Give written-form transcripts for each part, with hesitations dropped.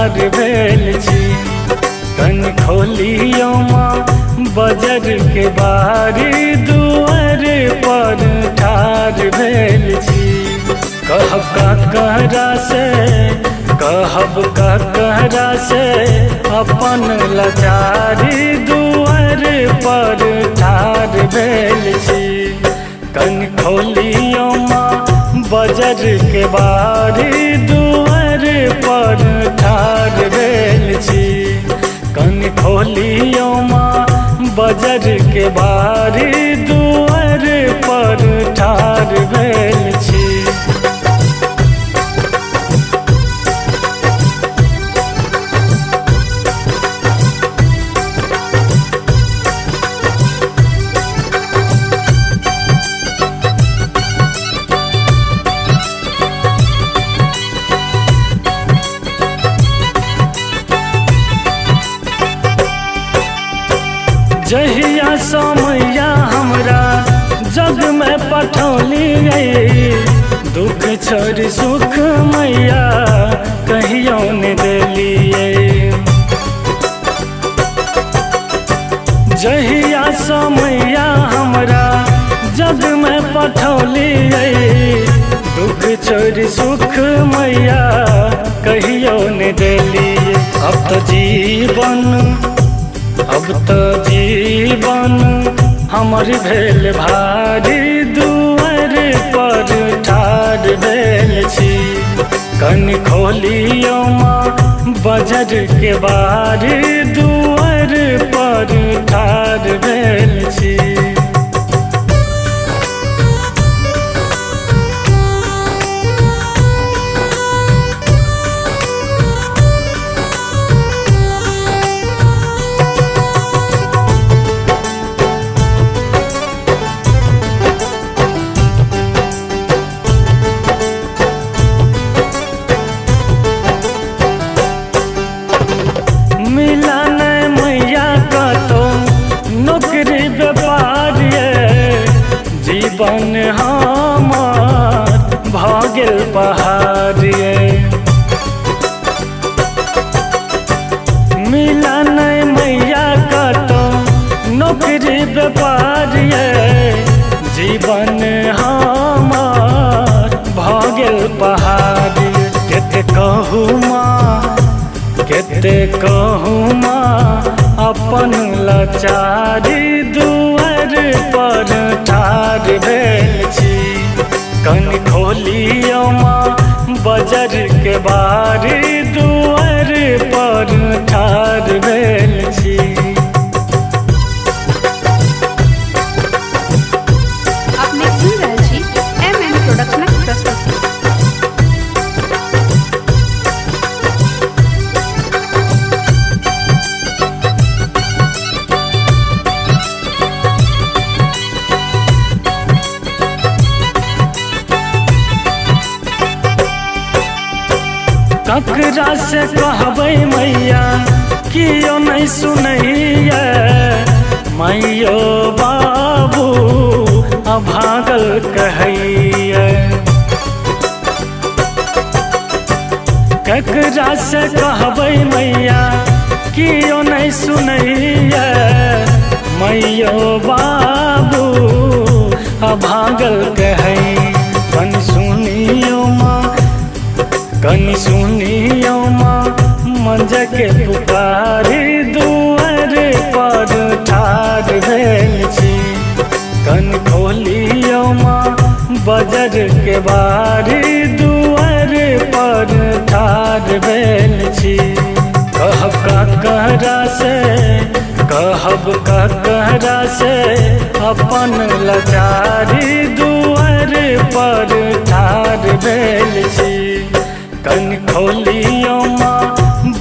ठार भेल छी। कन खोलियो माँ बजर के बारी दुआर पर ठार भेल छी। कहब ककरा से कहब ककरा से अपन लाचारी दुआर पर ठार भेल छी। कन खोलियो माँ बजर के बारी दुआर पर ठार भेल छी। कन खोलियो माँ बजर के बारी दुआर पर ठार भेल छी। जहिया समैया हमरा जग में पठौलिए, दुख छोड़ सुख मैया कहियो न देलिए। जहिया समैया हमरा जग में पठौलिए, दुख छोड़ सुख मैया कहियो न देलिए। अब तो जीवन हमर भेल भारी दुआर पर ठार भेल छी। कन खोलियो माँ बजर के बारी दुआर पर ठार भेल छी। मिला नहीं मैया का तो नौकरी व्यापार ये, जीवन हमार भागल पहाड़ ये। मिला नहीं मैया का तो नौकरी व्यापार ये, जीवन हमार भागल पहाड़। केते कहूँ माँ केते कहूँ माँ अपन लाचारी दुआर पर ठार भेल छी। कन खोलियो माँ बजर के बारी दुआर पर ठार भेल छी। अपने सुन रहल छी MM प्रोडक्शनक प्रस्तुति। ककरा से कहबै मैया कियो नहीं सुनैया, मैयो बाबू अभागल कहैया। ककरा से कहबै मैया कियो नहीं सुनैया, मैयो बाबू अभागल कहै। कनी सुनियो माँ मंज के पुकारी दुआर पर ठार भेल छी। कन खोलियो माँ बजर के बारी दुआर पर ठार भेल छी। कहब ककरा से अपन लाचारी दुआर पर ठार भेल छी। कन खोलियो माँ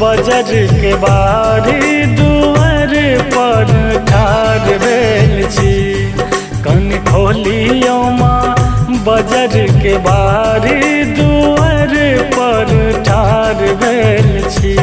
बजर के बारी दुआर पर ठार भेल छी। कन खोलियो माँ बजर के बारी दुआर पर ठार भेल छी।